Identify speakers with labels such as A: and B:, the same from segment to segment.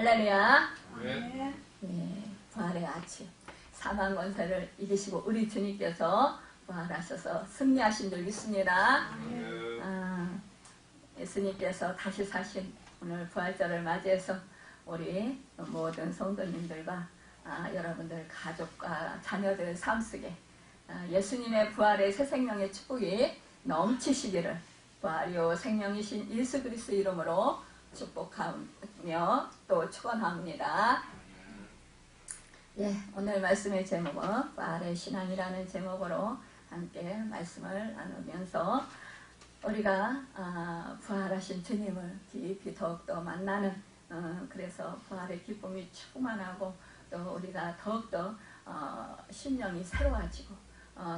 A: 할렐루야.
B: 네.
A: 네, 부활의 아침. 사망 권세를 이기시고 우리 주님께서 부활하셔서 승리하신 줄 믿습니다. 예수님께서 다시 사신 오늘 부활절을 맞이해서 우리 모든 성도님들과 여러분들 가족과 자녀들 삶 속에 예수님의 부활의 새 생명의 축복이 넘치시기를 부활이요 생명이신 예수 그리스도 이름으로 축복하며 또 축원합니다. 예, 오늘 말씀의 제목은 부활의 신앙이라는 제목으로 함께 말씀을 나누면서 우리가 부활하신 주님을 깊이 더욱더 만나는 그래서 부활의 기쁨이 충만하고 또 우리가 더욱더 심령이 새로워지고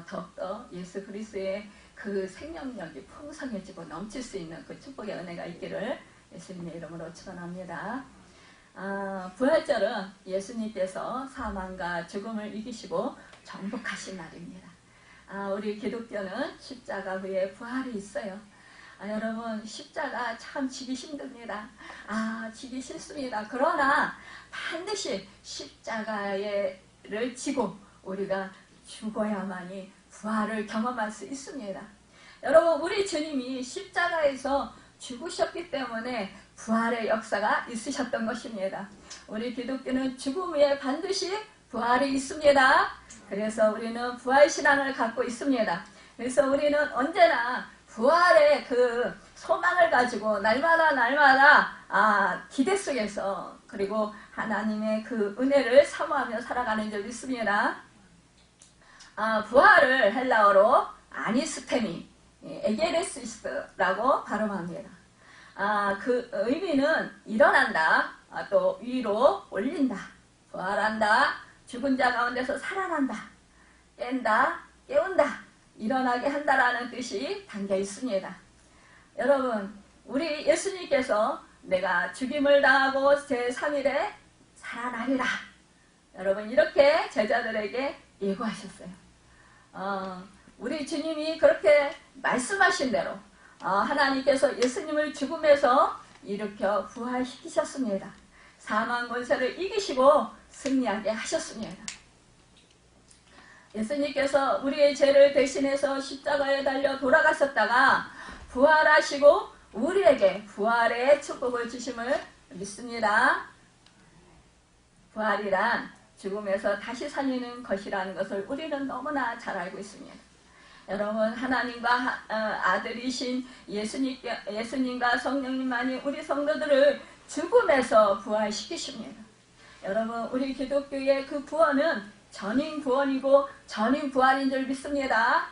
A: 더욱더 예수 그리스도의 그 생명력이 풍성해지고 넘칠 수 있는 그 축복의 은혜가 있기를 예수님의 이름으로 축원합니다. 부활절은 예수님께서 사망과 죽음을 이기시고 정복하신 날입니다. 우리 기독교는 십자가 후에 부활이 있어요. 여러분 십자가 참 지기 힘듭니다. 지기 싫습니다. 그러나 반드시 십자가를 지고 우리가 죽어야만이 부활을 경험할 수 있습니다. 여러분 우리 주님이 십자가에서 죽으셨기 때문에 부활의 역사가 있으셨던 것입니다. 우리 기독교는 죽음 후에 반드시 부활이 있습니다. 그래서 우리는 부활신앙을 갖고 있습니다. 그래서 우리는 언제나 부활의 그 소망을 가지고 날마다 기대 속에서 그리고 하나님의 그 은혜를 사모하며 살아가는 줄 믿습니다. 부활을 헬라어로 아니스테미, 에게레시스라고 발음합니다. 그 의미는 일어난다, 또 위로 올린다, 부활한다, 죽은 자 가운데서 살아난다, 깬다, 깨운다, 일어나게 한다라는 뜻이 담겨 있습니다. 여러분, 우리 예수님께서 내가 죽임을 당하고 제3일에 살아나리라. 여러분 이렇게 제자들에게 예고하셨어요. 우리 주님이 그렇게 말씀하신 대로 하나님께서 예수님을 죽음에서 일으켜 부활시키셨습니다. 사망 권세를 이기시고 승리하게 하셨습니다. 예수님께서 우리의 죄를 대신해서 십자가에 달려 돌아가셨다가 부활하시고 우리에게 부활의 축복을 주심을 믿습니다. 부활이란 죽음에서 다시 살리는 것이라는 것을 우리는 너무나 잘 알고 있습니다. 여러분 하나님과 아들이신 예수님과 성령님만이 우리 성도들을 죽음에서 부활시키십니다. 여러분 우리 기독교의 그 구원은 전인구원이고 전인부활인 줄 믿습니다.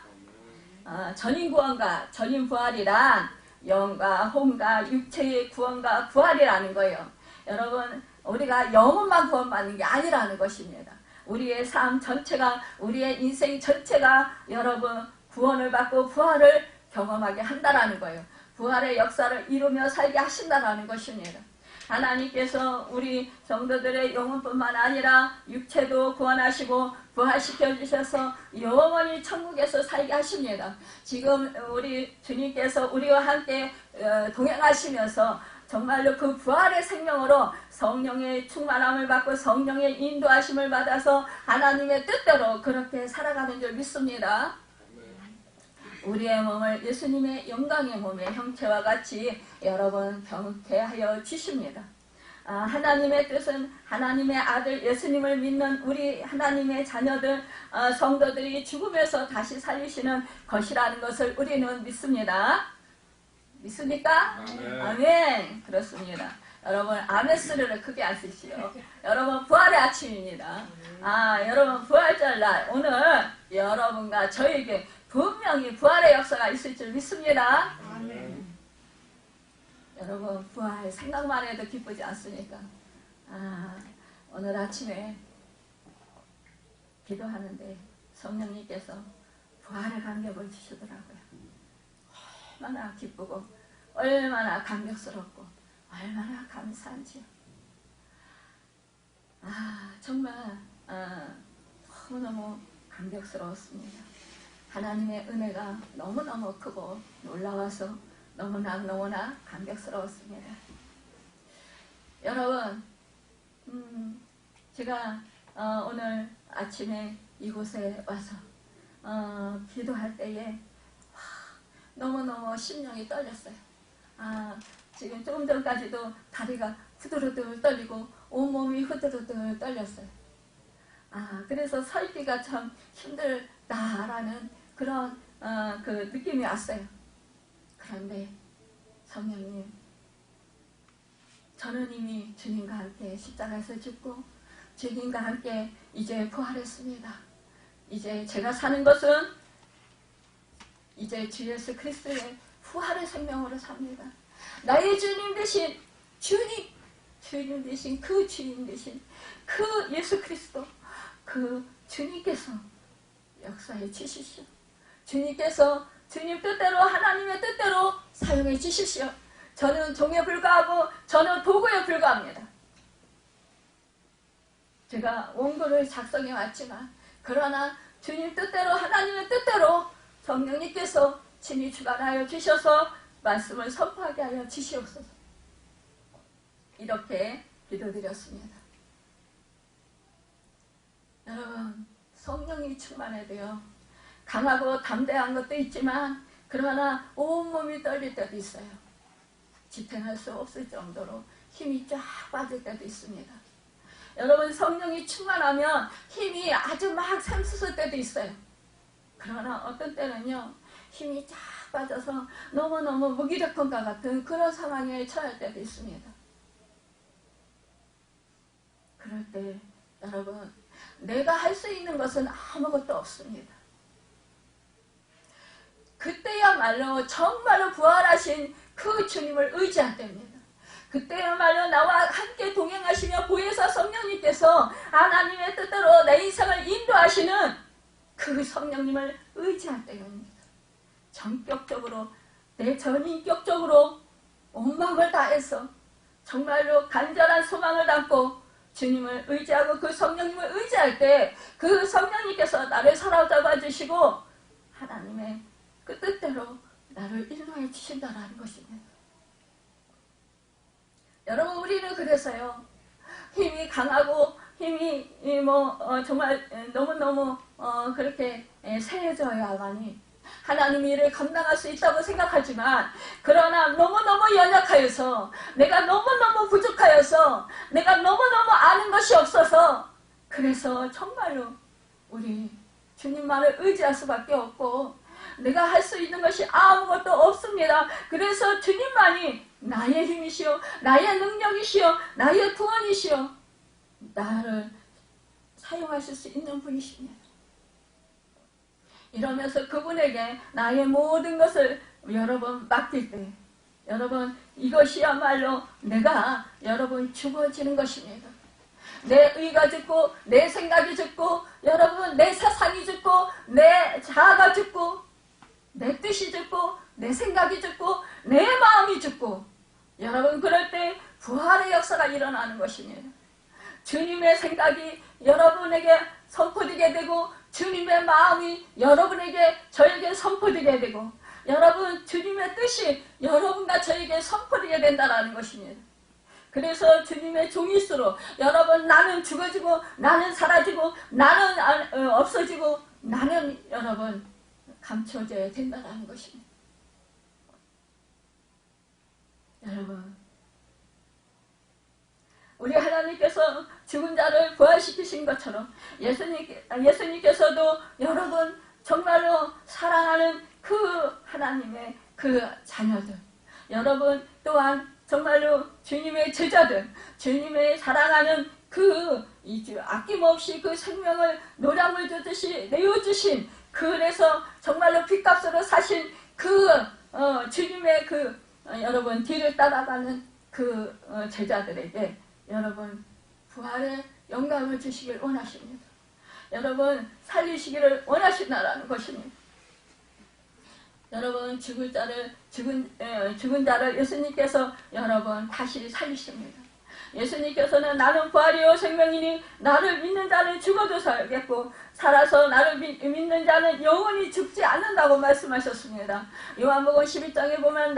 A: 전인구원과 전인부활이란 영과 혼과 육체의 구원과 부활이라는 거예요. 여러분 우리가 영혼만 구원받는 게 아니라는 것입니다. 우리의 삶 전체가 우리의 인생 전체가 여러분 구원을 받고 부활을 경험하게 한다라는 거예요. 부활의 역사를 이루며 살게 하신다라는 것입니다. 하나님께서 우리 성도들의 영혼뿐만 아니라 육체도 구원하시고 부활시켜 주셔서 영원히 천국에서 살게 하십니다. 지금 우리 주님께서 우리와 함께 동행하시면서 정말로 그 부활의 생명으로 성령의 충만함을 받고 성령의 인도하심을 받아서 하나님의 뜻대로 그렇게 살아가는 줄 믿습니다. 우리의 몸을 예수님의 영광의 몸의 형체와 같이 여러분 병케하여 주십니다. 하나님의 뜻은 하나님의 아들 예수님을 믿는 우리 하나님의 자녀들 성도들이 죽음에서 다시 살리시는 것이라는 것을 우리는 믿습니다. 믿습니까? 아멘. 그렇습니다. 여러분 아멘 소리를 크게 하시시오. 여러분 부활의 아침입니다. 여러분 부활절 날 오늘 여러분과 저에게 분명히 부활의 역사가 있을 줄 믿습니다.
B: 아멘.
A: 여러분 부활 생각만 해도 기쁘지 않습니까? 오늘 아침에 기도하는데 성령님께서 부활의 감격을 주시더라고요. 얼마나 기쁘고 얼마나 감격스럽고 얼마나 감사한지요. 정말 너무너무 감격스러웠습니다. 하나님의 은혜가 너무너무 크고 놀라워서 너무나 감격스러웠습니다. 여러분 제가 오늘 아침에 이곳에 와서 기도할 때에 너무너무 심령이 떨렸어요. 지금 조금 전까지도 다리가 후들후들 떨리고 온몸이 후들후들 떨렸어요. 그래서 서 있기가 참 힘들다라는 그런 그 느낌이 왔어요. 그런데 성령님, 저는 이미 주님과 함께 십자가에서 죽고 주님과 함께 이제 부활했습니다. 이제 제가 사는 것은 이제 주 예수 그리스도의 부활의 생명으로 삽니다. 나의 주님 되신 주님 되신 그 주님 되신 그 예수 그리스도, 그 주님께서 역사해 주십시오. 주님께서 주님 뜻대로, 하나님의 뜻대로 사용해 주십시오. 저는 종에 불과하고 저는 도구에 불과합니다. 제가 원고를 작성해 왔지만 그러나 주님 뜻대로, 하나님의 뜻대로 성령님께서 친히 주관하여 주셔서 말씀을 선포하게 하여 주시옵소서. 이렇게 기도드렸습니다. 여러분, 성령이 충만해 되어 강하고 담대한 것도 있지만 그러나 온몸이 떨릴 때도 있어요. 지탱할 수 없을 정도로 힘이 쫙 빠질 때도 있습니다. 여러분, 성령이 충만하면 힘이 아주 막 샘솟을 때도 있어요. 그러나 어떤 때는요, 힘이 쫙 빠져서 너무너무 무기력함과 같은 그런 상황에 처할 때도 있습니다. 그럴 때 여러분, 내가 할 수 있는 것은 아무것도 없습니다. 그때야말로 정말로 부활하신 그 주님을 의지할 때입니다. 그때야말로 나와 함께 동행하시며 보혜사 성령님께서 하나님의 뜻대로 내 인생을 인도하시는 그 성령님을 의지할 때입니다. 전격적으로, 내 전인격적으로 온 마음을 다해서 정말로 간절한 소망을 담고 주님을 의지하고 그 성령님을 의지할 때 그 성령님께서 나를 사로잡아 주시고 하나님의 그 뜻대로 나를 인도해 주신다는 것입니다. 여러분, 우리는 그래서요, 힘이 강하고 힘이 정말 너무너무 그렇게 세져야만이 하나님 일을 감당할 수 있다고 생각하지만 그러나 너무너무 연약하여서, 내가 너무너무 부족하여서, 내가 너무너무 아는 것이 없어서 그래서 정말로 우리 주님만을 의지할 수밖에 없고 내가 할 수 있는 것이 아무것도 없습니다. 그래서 주님만이 나의 힘이시오, 나의 능력이시오, 나의 구원이시오, 나를 사용하실 수 있는 분이십니다. 이러면서 그분에게 나의 모든 것을 여러분 맡길 때 여러분, 이것이야말로 내가 여러분 죽어지는 것입니다. 내 의가 죽고 내 생각이 죽고 여러분 내 사상이 죽고 내 자아가 죽고 내 뜻이 죽고 내 생각이 죽고 내 마음이 죽고 여러분, 그럴 때 부활의 역사가 일어나는 것입니다. 주님의 생각이 여러분에게 선포되게 되고 주님의 마음이 여러분에게, 저에게 선포되게 되고 여러분, 주님의 뜻이 여러분과 저에게 선포되게 된다는 것입니다. 그래서 주님의 종일수록 여러분, 나는 죽어지고 나는 사라지고 나는 없어지고 나는 여러분 감춰져야 된다는 것입니다. 여러분, 우리 하나님께서 죽은 자를 부활시키신 것처럼 예수님께서도 여러분 정말로 사랑하는 그 하나님의 그 자녀들, 여러분 또한 정말로 주님의 제자들, 주님의 사랑하는 그 아낌없이 그 생명을 노량을 주듯이 내어주신, 그래서 정말로 핏값으로 사신 그 주님의 그 여러분 뒤를 따라가는 그 제자들에게 여러분 부활의 영광을 주시길 원하십니다. 여러분 살리시기를 원하신다라는 것입니다. 여러분 죽은 자를 예수님께서 여러분 다시 살리십니다. 예수님께서는 나는 부활이요 생명이니 나를 믿는 자는 죽어도 살겠고 살아서 나를 믿는 자는 영원히 죽지 않는다고 말씀하셨습니다. 요한복음 11장에 보면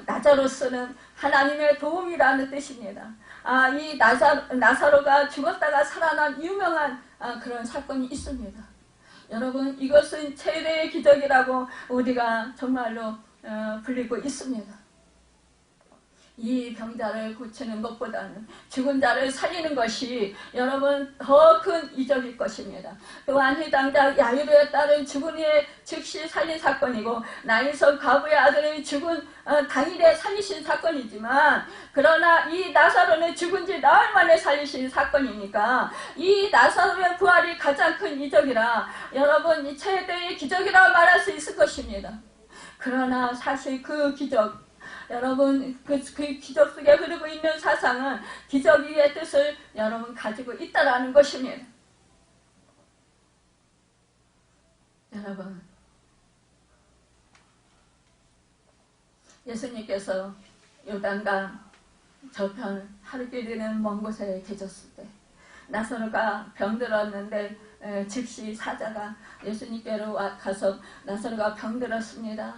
A: 나사로스는 하나님의 도움이라는 뜻입니다. 이 나사로가 죽었다가 살아난 유명한 그런 사건이 있습니다. 여러분, 이것은 최대의 기적이라고 우리가 정말로 불리고 있습니다. 이 병자를 고치는 것보다는 죽은 자를 살리는 것이 여러분 더 큰 이적일 것입니다. 또한 해당자 야이로에 따른 죽은 이의 즉시 살린 사건이고 나인성 과부의 아들의 죽은 당일에 살리신 사건이지만, 그러나 이 나사로는 죽은 지 나흘 만에 살리신 사건이니까 이 나사로의 부활이 가장 큰 이적이라 여러분 이 최대의 기적이라 말할 수 있을 것입니다. 그러나 사실 그 기적, 여러분 그 기적 속에 흐르고 있는 사상은 기적의 뜻을 여러분 가지고 있다라는 것입니다. 여러분, 예수님께서 요단강 저편 하루길 되는 먼 곳에 계셨을 때 나사로가 병들었는데 즉시 사자가 예수님께로 가서 나사로가 병들었습니다.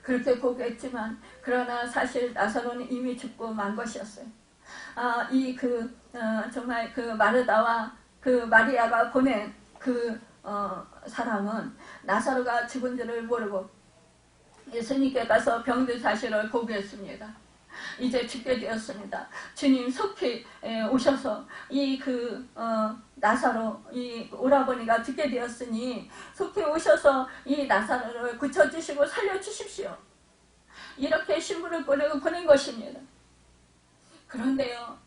A: 그렇게 보겠지만, 그러나 사실 나사로는 이미 죽고 만 것이었어요. 정말 그 마르다와 그 마리아가 보낸 그 사람은 나사로가 죽은지를 모르고 예수님께 가서 병든 사실을 고백했습니다. 이제 죽게 되었습니다. 주님 속히 오셔서 나사로 이 오라버니가 죽게 되었으니 속히 오셔서 이 나사로를 고쳐주시고 살려주십시오. 이렇게 신부를 보낸 것입니다. 그런데요,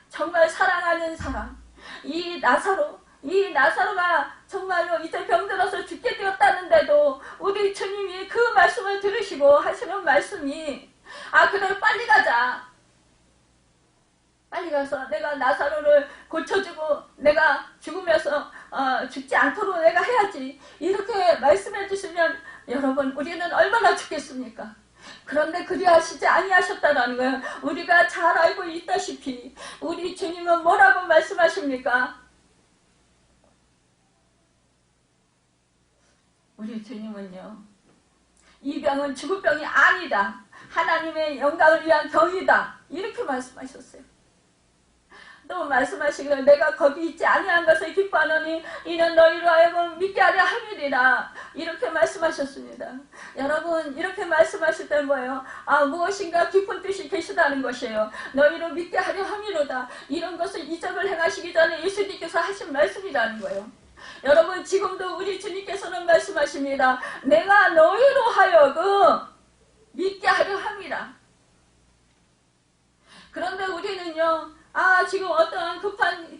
A: 정말 사랑하는 사람, 이 나사로가 정말로 이제 병들어서 죽게 되었다는데도 우리 주님이 그 말씀을 들으시고 하시는 말씀이, 그대로 빨리 가자. 빨리 가서 내가 나사로를 고쳐주고 내가 죽으면서 죽지 않도록 내가 해야지. 이렇게 말씀해 주시면 여러분 우리는 얼마나 죽겠습니까? 그런데 그리하시지 아니하셨다는 거예요. 우리가 잘 알고 있다시피 우리 주님은 뭐라고 말씀하십니까? 우리 주님은요, 이 병은 죽을 병이 아니다. 하나님의 영광을 위한 병이다. 이렇게 말씀하셨어요. 또 말씀하시기를 내가 거기 있지 아니한 것을 기뻐하노니 이는 너희로 하여금 믿게 하려 함이리라. 이렇게 말씀하셨습니다. 여러분, 이렇게 말씀하실 때 뭐예요? 무엇인가 깊은 뜻이 계시다는 것이에요. 너희로 믿게 하려 함이로다. 이런 것을 이적을 행하시기 전에 예수님께서 하신 말씀이라는 거예요. 여러분, 지금도 우리 주님께서는 말씀하십니다. 내가 너희로 하여금 믿게 하려 함이라. 그런데 우리는요, 지금 어떠한 급한,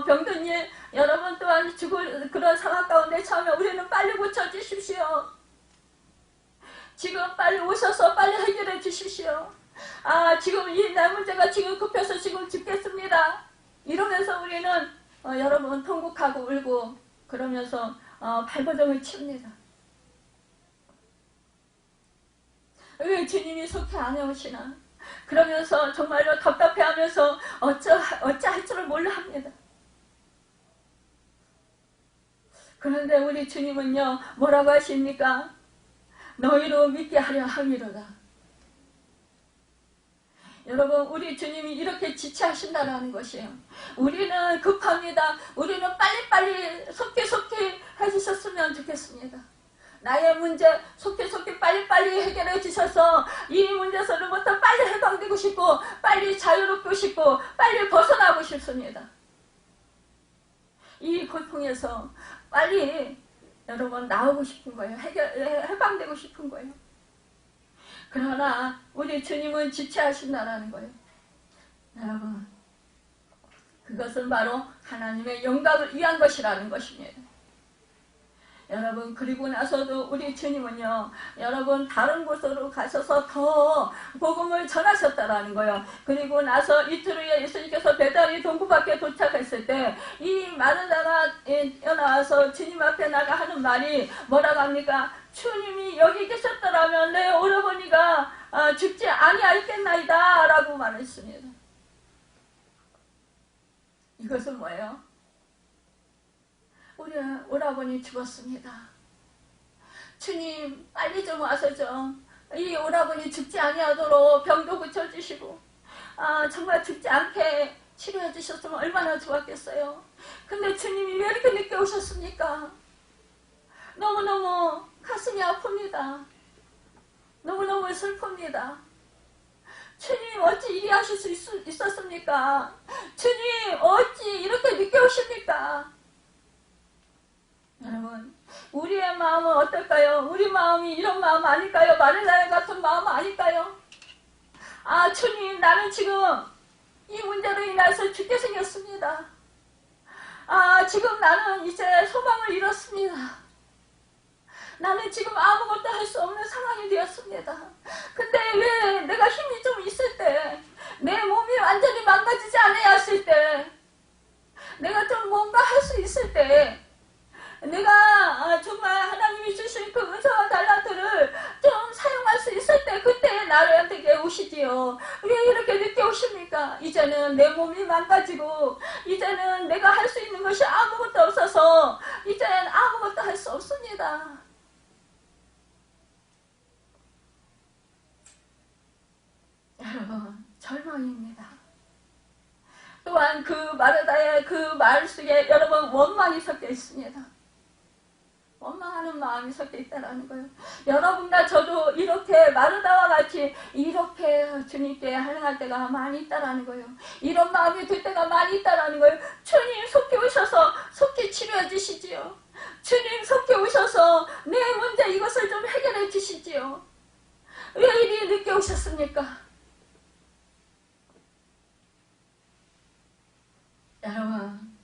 A: 병든 일, 여러분 또한 죽을 그런 상황 가운데 처하면 우리는 빨리 고쳐주십시오. 지금 빨리 오셔서 빨리 해결해 주십시오. 지금 이 내 문제가 지금 급해서 지금 죽겠습니다. 이러면서 우리는 여러분 통곡하고 울고 그러면서 발버둥을 칩니다. 왜 주님이 속히 안 오시나? 그러면서 정말로 답답해하면서 어찌할 줄을 몰라 합니다. 그런데 우리 주님은요, 뭐라고 하십니까? 너희로 믿게 하려 함이로다. 여러분, 우리 주님이 이렇게 지체하신다는 것이에요. 우리는 급합니다. 우리는 빨리빨리 속히 해주셨으면 좋겠습니다. 나의 문제 속히 빨리빨리 해결해 주셔서 이 문제서부터 빨리 해방되고 싶고 빨리 자유롭고 싶고 빨리 벗어나고 싶습니다. 이 고통에서 빨리 여러분 나오고 싶은 거예요. 해방되고 싶은 거예요. 그러나 우리 주님은 지체하신다는 거예요. 여러분, 그것은 바로 하나님의 영광을 위한 것이라는 것입니다. 여러분, 그리고 나서도 우리 주님은요, 여러분 다른 곳으로 가셔서 더 복음을 전하셨다라는 거예요. 그리고 나서 이틀 후에 예수님께서 베다니 동굴 밖에 도착했을 때 이 마르다가 나와서 주님 앞에 나가 하는 말이 뭐라고 합니까? 주님이 여기 계셨더라면 내 오라버니가 죽지 아니하였겠나이다 라고 말했습니다. 이것은 뭐예요? 우리 오라버니 죽었습니다. 주님 빨리 좀 와서 좀 이 오라버니 죽지 아니하도록 병도 고쳐주시고 정말 죽지 않게 치료해 주셨으면 얼마나 좋았겠어요. 근데 주님이 왜 이렇게 늦게 오셨습니까? 너무너무 가슴이 아픕니다. 너무너무 슬픕니다. 주님 어찌 이리 하실 수 있었습니까? 주님 어찌 이렇게 늦게 오십니까? 여러분, 우리의 마음은 어떨까요? 우리 마음이 이런 마음 아닐까요? 마르다야 같은 마음 아닐까요? 주님, 나는 지금 이 문제로 인해서 죽게 생겼습니다. 지금 나는 이제 소망을 잃었습니다. 나는 지금 아무것도 할 수 없는 상황이 되었습니다. 근데 왜 내가 힘이 좀 있을 때, 내 몸이 완전히 망가지지 않았을 때, 내가 좀 뭔가 할 수 있을 때, 내가 정말 하나님이 주신 그 은사와 달란트를 좀 사용할 수 있을 때, 그때 나한테 오시지요. 왜 이렇게 늦게 오십니까? 이제는 내 몸이 망가지고, 이제는 내가 할 수 있는 것이 아무것도 없어서, 이제는 아무것도 할 수 없습니다. 여러분, 절망입니다. 또한 그 마르다의 그 말 속에 여러분 원망이 섞여 있습니다. 원망하는 마음이 섞여 있다는 거예요. 여러분과 저도 이렇게 마르다와 같이 이렇게 주님께 할당할 때가 많이 있다는 거예요. 이런 마음이 들 때가 많이 있다는 거예요. 주님 속히 오셔서 속히 치료해 주시지요. 주님 속히 오셔서 내 문제 이것을 좀 해결해 주시지요. 왜 이리 늦게 오셨습니까? 여러분,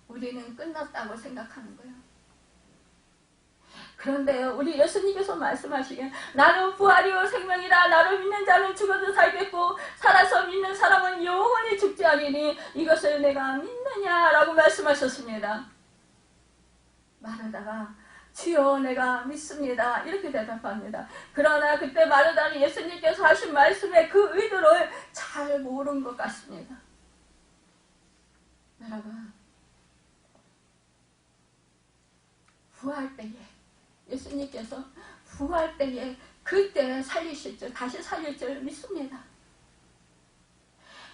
A: 우리는 끝났다고 생각하는 거예요. 그런데요, 우리 예수님께서 말씀하시기에 나는 부활이요 생명이라 나를 믿는 자는 죽어도 살겠고 살아서 믿는 사람은 영원히 죽지 아니니 이것을 내가 믿느냐라고 말씀하셨습니다. 마르다가 주여 내가 믿습니다 이렇게 대답합니다. 그러나 그때 마르다는 예수님께서 하신 말씀의 그 의도를 잘 모른 것 같습니다. 여러분, 부활 때에 예수님께서 부활 때에 그때 살리실 줄, 다시 살릴 줄 믿습니다.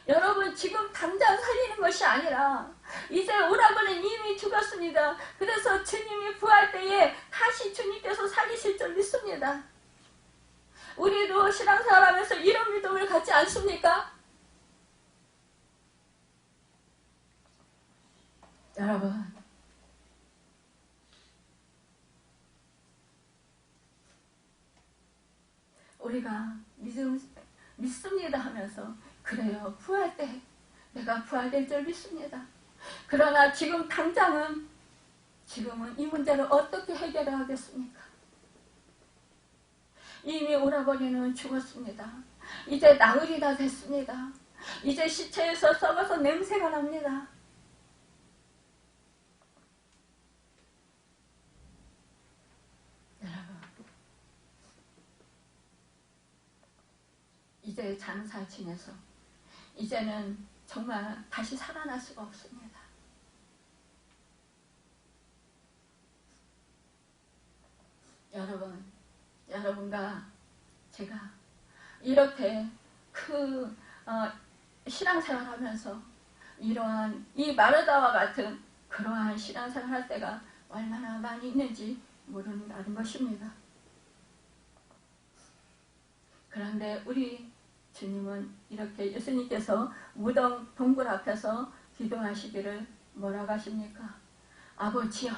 A: 여러분, 지금 당장 살리는 것이 아니라 이제 오라버니 이미 죽었습니다. 그래서 주님이 부활 때에 다시 주님께서 살리실 줄 믿습니다. 우리도 신앙생활하면서 이런 믿음을 갖지 않습니까? 여러분, 우리가 믿습니다 하면서 그래요, 부활 때 내가 부활될 줄 믿습니다. 그러나 지금 당장은 지금은 이 문제를 어떻게 해결해야 하겠습니까? 이미 오라버니는 죽었습니다. 이제 나흘이 다 됐습니다. 이제 시체에서 썩어서 냄새가 납니다. 이제 장사 지내서 이제는 정말 다시 살아날 수가 없습니다. 여러분과 제가 이렇게 신앙생활 하면서 이러한 이 마르다와 같은 그러한 신앙생활 할 때가 얼마나 많이 있는지 모른다는 것입니다. 그런데 우리 주님은 이렇게 예수님께서 무덤 동굴 앞에서 기도하시기를 뭐라고 하십니까? 아버지여,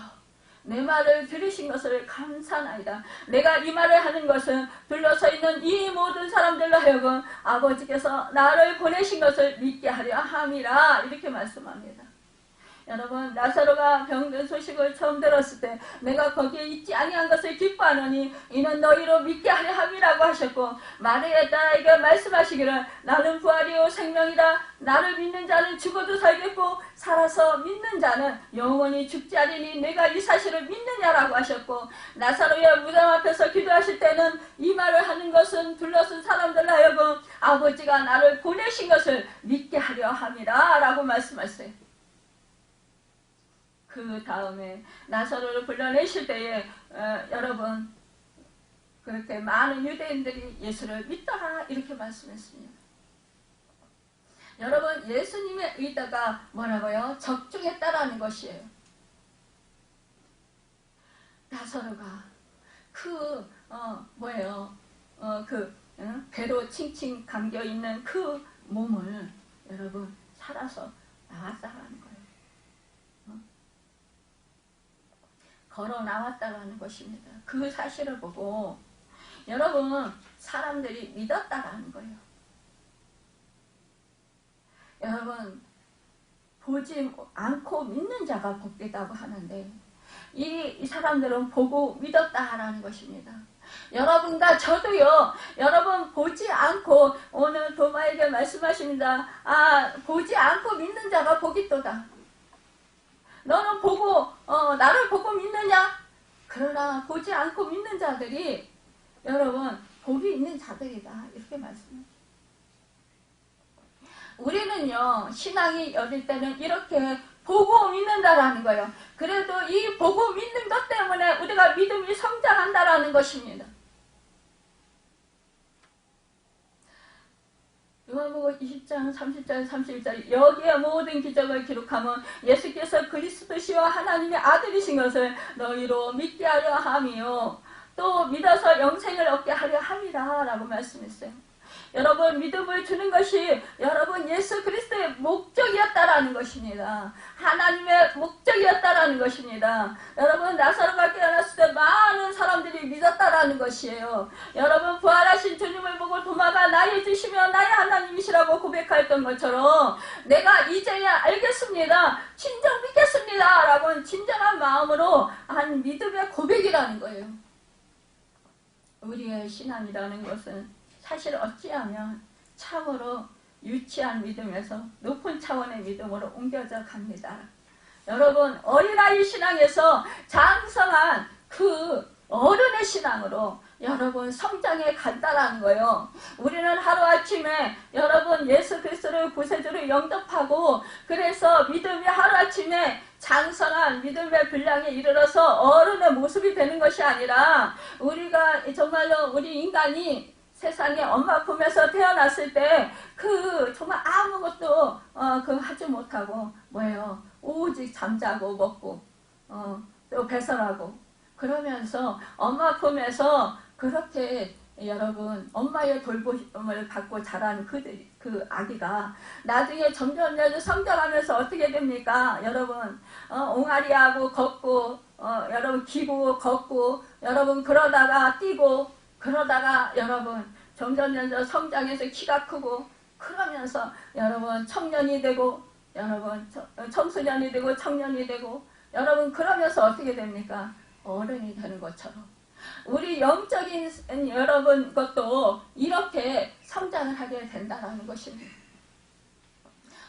A: 내 말을 들으신 것을 감사하나이다. 내가 이 말을 하는 것은 둘러서 있는 이 모든 사람들로 하여금 아버지께서 나를 보내신 것을 믿게 하려 함이라 이렇게 말씀합니다. 여러분, 나사로가 병든 소식을 처음 들었을 때 내가 거기에 있지 아니한 것을 기뻐하노니 이는 너희로 믿게 하려 함이라고 하셨고, 마리아 딸에게 말씀하시기를 나는 부활이요 생명이라 나를 믿는 자는 죽어도 살겠고 살아서 믿는 자는 영원히 죽지 않으니 내가 이 사실을 믿느냐라고 하셨고, 나사로의 무덤 앞에서 기도하실 때는 이 말을 하는 것은 둘러쓴 사람들 하여금 아버지가 나를 보내신 것을 믿게 하려 함이라 라고 말씀하셨어요. 그 다음에 나사로를 불러내실 때에 여러분, 그렇게 많은 유대인들이 예수를 믿더라 이렇게 말씀했습니다. 여러분 예수님의 의도가 뭐라고요? 적중했다라는 것이에요. 나사로가 배로 칭칭 감겨있는 그 몸을 여러분 살아서 나왔다라는 거예요. 걸어 나왔다라는 것입니다. 그 사실을 보고 여러분 사람들이 믿었다라는 거예요. 여러분 보지 않고 믿는 자가 복되다고 하는데 이 사람들은 보고 믿었다라는 것입니다. 여러분과 저도요. 여러분 보지 않고 오늘 도마에게 말씀하십니다. 보지 않고 믿는 자가 복있도다. 너는 보고 나를 보고 믿느냐? 그러나 보지 않고 믿는 자들이 여러분 복이 있는 자들이다. 이렇게 말씀합니다. 우리는요. 신앙이 어릴 때는 이렇게 보고 믿는다라는 거예요. 그래도 이 보고 믿는 것 때문에 우리가 믿음이 성장한다라는 것입니다. 요한복음 20장 30절 31절 여기에 모든 기적을 기록하면 예수께서 그리스도시와 하나님의 아들이신 것을 너희로 믿게 하려 함이요 또 믿어서 영생을 얻게 하려 함이라 라고 말씀했어요. 여러분 믿음을 주는 것이 여러분 예수 그리스도의 목적이었다라는 것입니다. 하나님의 목적이었다라는 것입니다. 여러분 나사로가 깨어났을 때 많은 사람들이 믿었다라는 것이에요. 여러분 부활하신 주님을 보고 도마가 나의 주시며 나의 하나님이시라고 고백했던 것처럼 내가 이제야 알겠습니다. 진정 믿겠습니다. 라고 진정한 마음으로 한 믿음의 고백이라는 거예요. 우리의 신앙이라는 것은 사실 어찌하면 참으로 유치한 믿음에서 높은 차원의 믿음으로 옮겨져 갑니다. 여러분 어린아이 신앙에서 장성한 그 어른의 신앙으로 여러분 성장해 간다라는 거예요. 우리는 하루아침에 여러분 예수 그리스도를 구세주로 영접하고 그래서 믿음이 하루아침에 장성한 믿음의 분량에 이르러서 어른의 모습이 되는 것이 아니라 우리가 정말로 우리 인간이 세상에 엄마 품에서 태어났을 때 정말 아무것도 하지 못하고 뭐예요? 오직 잠자고 먹고 또 배설하고 그러면서 엄마 품에서 그렇게 여러분 엄마의 돌봄을 받고 자란 그 아기가 나중에 점점 성장하면서 어떻게 됩니까? 여러분 옹알이하고 걷고 여러분 기고 걷고 여러분 그러다가 뛰고 그러다가 여러분 점점 성장해서 키가 크고 그러면서 여러분 청년이 되고 여러분 청소년이 되고 청년이 되고 여러분 그러면서 어떻게 됩니까? 어른이 되는 것처럼 우리 영적인 여러분 것도 이렇게 성장을 하게 된다는 것입니다.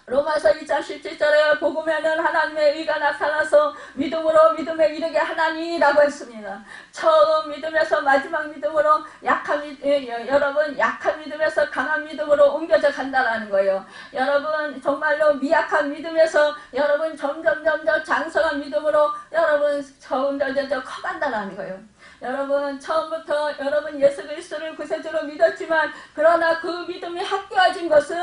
A: 로마서 2장 17절에 복음에는 하나님의 의가 나타나서 믿음으로 믿음에 이르게 하나니라고 했습니다. 처음 믿음에서 마지막 믿음으로 여러분 약한 믿음에서 강한 믿음으로 옮겨져 간다는 거예요. 여러분 정말로 미약한 믿음에서 여러분 점점 장성한 믿음으로 여러분 점점 커간다는 거예요. 여러분 처음부터 여러분 예수 그리스도를 구세주로 믿었지만 그러나 그 믿음이 학교화진 것은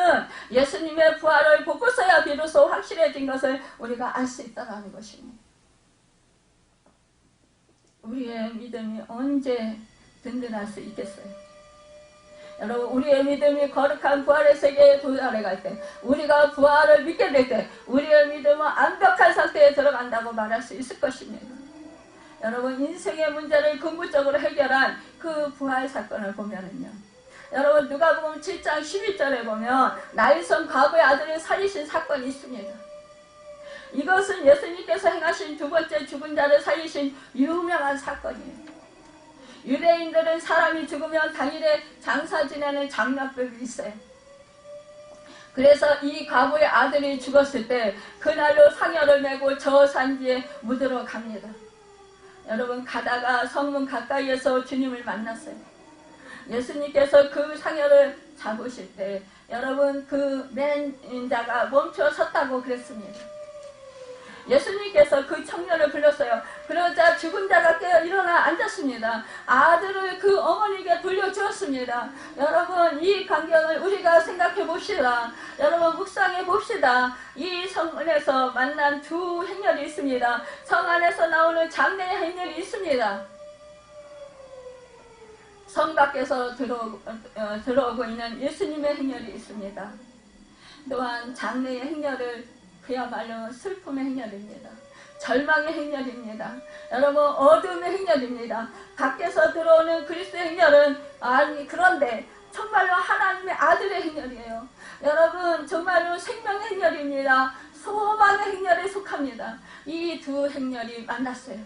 A: 예수님의 부활을 보고서야 비로소 확실해진 것을 우리가 알 수 있다는 것입니다. 우리의 믿음이 언제 든든할 수 있겠어요? 여러분 우리의 믿음이 거룩한 부활의 세계에 도달해 갈 때 우리가 부활을 믿게 될 때 우리의 믿음은 완벽한 상태에 들어간다고 말할 수 있을 것입니다. 여러분 인생의 문제를 근본적으로 해결한 그 부활 사건을 보면은요. 여러분 누가복음 7장 12절에 보면 나일선 과부의 아들을 살리신 사건이 있습니다. 이것은 예수님께서 행하신 두 번째 죽은 자를 살리신 유명한 사건이에요. 유대인들은 사람이 죽으면 당일에 장사 지내는 장려법이 있어요. 그래서 이 과부의 아들이 죽었을 때 그날로 상여를 메고 저 산지에 묻으러 갑니다. 여러분 가다가 성문 가까이에서 주님을 만났어요. 예수님께서 그 상여를 잡으실 때 여러분 그 맨 자가 멈춰 섰다고 그랬습니다. 예수님께서 그 청년을 불렀어요. 그러자 죽은 자가 깨어 일어나 앉았습니다. 아들을 그 어머니에게 돌려주었습니다. 여러분, 이 광경을 우리가 생각해 봅시다. 여러분, 묵상해 봅시다. 이 성 안에서 만난 두 행렬이 있습니다. 성 안에서 나오는 장래의 행렬이 있습니다. 성 밖에서 들어오고 있는 예수님의 행렬이 있습니다. 또한 장래의 행렬을 그야말로 슬픔의 행렬입니다. 절망의 행렬입니다. 여러분, 어둠의 행렬입니다. 밖에서 들어오는 그리스도의 행렬은 그런데 정말로 하나님의 아들의 행렬이에요. 여러분, 정말로 생명의 행렬입니다. 소망의 행렬에 속합니다. 이 두 행렬이 만났어요.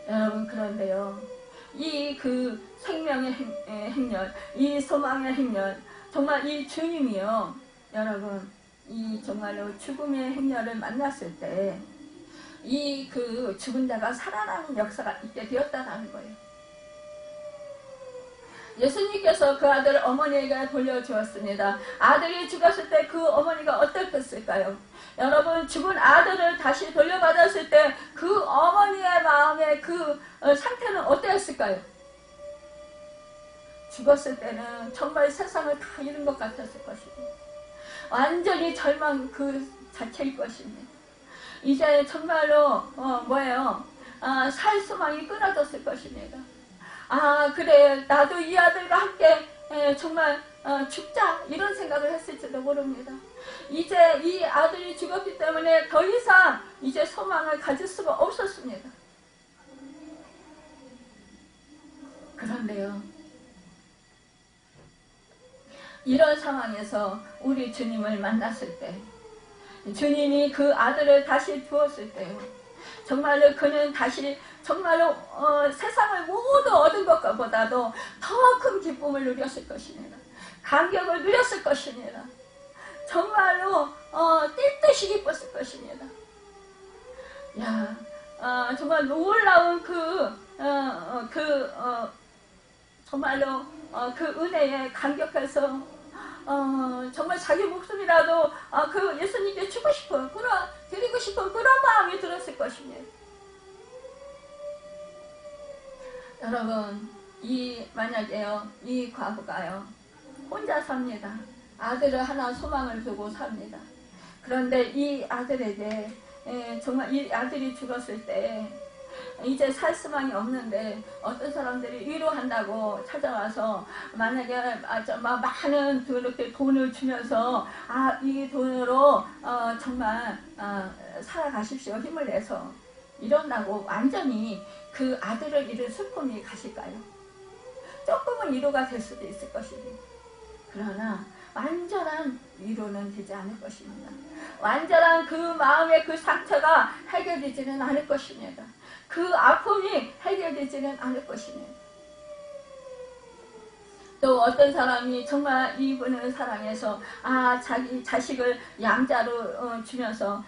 A: 여러분, 그런데요, 이 그 생명의 행렬, 이 소망의 행렬, 정말 이 주님이요, 여러분, 이 정말로 죽음의 행렬을 만났을 때 이 그 죽은 자가 살아나는 역사가 있게 되었다는 거예요. 예수님께서 그 아들을 어머니에게 돌려주었습니다. 아들이 죽었을 때 그 어머니가 어떻겠을까요? 여러분, 죽은 아들을 다시 돌려받았을 때 그 어머니의 마음의 그 상태는 어땠을까요? 죽었을 때는 정말 세상을 다 잃은 것 같았을 것이고 완전히 절망 그 자체일 것입니다. 이제 정말로 살 수망이 끊어졌을 것입니다. 그래, 나도 이 아들과 함께 정말 죽자, 이런 생각을 했을지도 모릅니다. 이제 이 아들이 죽었기 때문에 더 이상 이제 소망을 가질 수가 없었습니다. 그런데요, 이런 상황에서 우리 주님을 만났을 때, 주님이 그 아들을 다시 주었을 때요, 정말로 그는 다시 정말로 세상을 모두 얻은 것보다도 더 큰 기쁨을 누렸을 것입니다. 감격을 누렸을 것입니다. 정말로 뛸 듯이 기뻤을 것입니다. 정말 놀라운 정말로 그 은혜에 감격해서 정말 자기 목숨이라도 그 예수님께 주고 싶은 드리고 싶은 그런 마음이 들었을 것입니다. 여러분, 만약에요, 이 과부가요, 혼자 삽니다. 아들을 하나 소망을 두고 삽니다. 그런데 이 아들에게 정말 이 아들이 죽었을 때 이제 살 수만이 없는데 어떤 사람들이 위로한다고 찾아와서 만약에 많은 그렇게 돈을 주면서 이 돈으로 정말 살아가십시오, 힘을 내서 이런다고 완전히 그 아들을 잃은 슬픔이 가실까요? 조금은 위로가 될 수도 있을 것입니다. 그러나 완전한 위로는 되지 않을 것입니다. 완전한 그 마음의 그 상처가 해결되지는 않을 것입니다. 그 아픔이 해결되지는 않을 것입니다. 또 어떤 사람이 정말 이분을 사랑해서 자기 자식을 양자로 주면서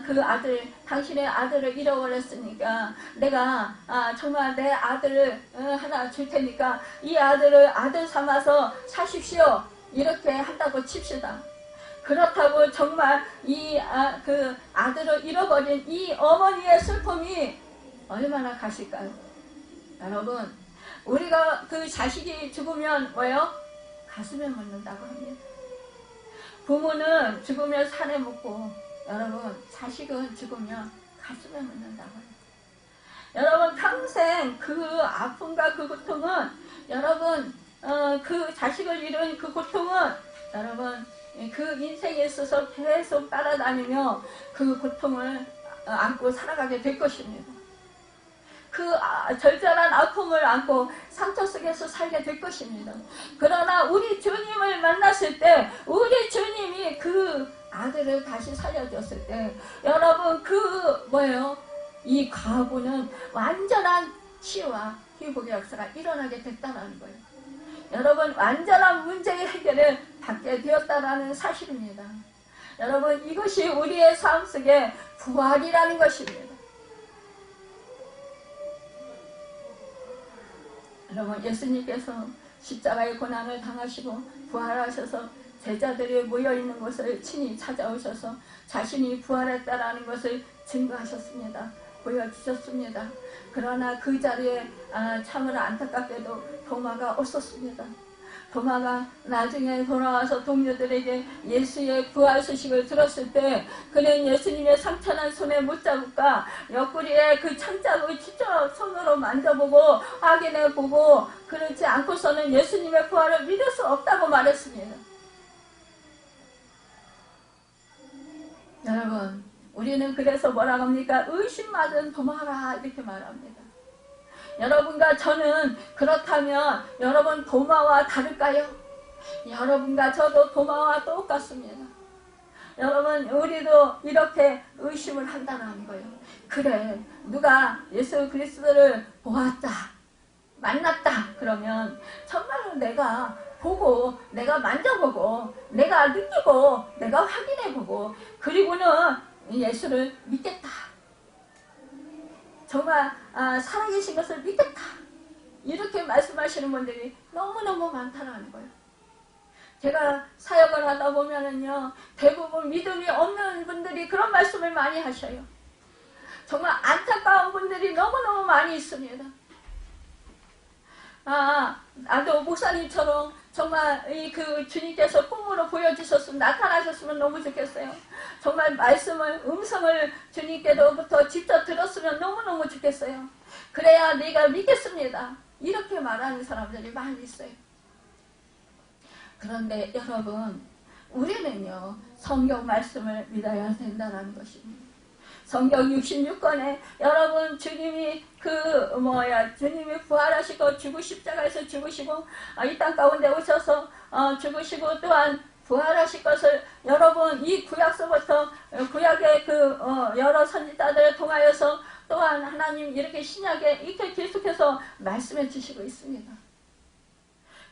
A: 그 아들, 당신의 아들을 잃어버렸으니까 내가 정말 내 아들을 하나 줄 테니까 이 아들을 아들 삼아서 사십시오, 이렇게 한다고 칩시다. 그렇다고 정말 그 아들을 잃어버린 이 어머니의 슬픔이 얼마나 가실까요? 여러분, 우리가 그 자식이 죽으면 뭐예요? 가슴에 묻는다고 합니다. 부모는 죽으면 산에 묻고, 여러분, 자식은 죽으면 가슴에 묻는다고 합니다. 여러분, 평생 그 아픔과 그 고통은, 여러분, 그 자식을 잃은 그 고통은, 여러분, 그 인생에 있어서 계속 따라다니며 그 고통을 안고 살아가게 될 것입니다. 그 절절한 아픔을 안고 상처 속에서 살게 될 것입니다. 그러나 우리 주님을 만났을 때, 우리 주님이 그 아들을 다시 살려줬을 때, 여러분, 이 과부는 완전한 치유와 회복의 역사가 일어나게 됐다는 거예요. 여러분, 완전한 문제의 해결을 받게 되었다는 사실입니다. 여러분, 이것이 우리의 삶 속에 부활이라는 것입니다. 여러분, 예수님께서 십자가의 고난을 당하시고 부활하셔서 제자들이 모여있는 곳을 친히 찾아오셔서 자신이 부활했다라는 것을 증거하셨습니다. 보여주셨습니다. 그러나 그 자리에 참으로 안타깝게도 도마가 없었습니다. 도마가 나중에 돌아와서 동료들에게 예수의 부활 소식을 들었을 때 그는 예수님의 상처난 손에 못자국과 옆구리에 그 창자국을 직접 손으로 만져보고 확인해보고 그렇지 않고서는 예수님의 부활을 믿을 수 없다고 말했습니다. 여러분, 우리는 그래서 뭐라고 합니까? 의심받은 도마라 이렇게 말합니다. 여러분과 저는 그렇다면 여러분 도마와 다를까요? 여러분과 저도 도마와 똑같습니다. 여러분, 우리도 이렇게 의심을 한다는 거예요. 그래, 누가 예수 그리스도를 보았다, 만났다 그러면 정말로 내가 보고 내가 만져보고 내가 느끼고 내가 확인해보고 그리고는 예수를 믿겠다. 정말 살아계신 것을 믿겠다. 이렇게 말씀하시는 분들이 너무너무 많다는 거예요. 제가 사역을 하다 보면은요, 대부분 믿음이 없는 분들이 그런 말씀을 많이 하셔요. 정말 안타까운 분들이 너무너무 많이 있습니다. 나도 목사님처럼 정말 그 주님께서 꿈으로 보여주셨으면, 나타나셨으면 너무 좋겠어요. 정말 말씀을, 음성을 주님께로부터 직접 들었으면 너무너무 좋겠어요. 그래야 내가 믿겠습니다. 이렇게 말하는 사람들이 많이 있어요. 그런데 여러분, 우리는요, 성경 말씀을 믿어야 된다는 것입니다. 성경 66권에 여러분 주님이 주님이 부활하시고 죽으 십자가에서 죽으시고 이 땅 가운데 오셔서 죽으시고 또한 부활하실 것을 여러분 이 구약서부터 구약의 여러 선지자들을 통하여서 또한 하나님 이렇게 신약에 이렇게 계속해서 말씀해 주시고 있습니다.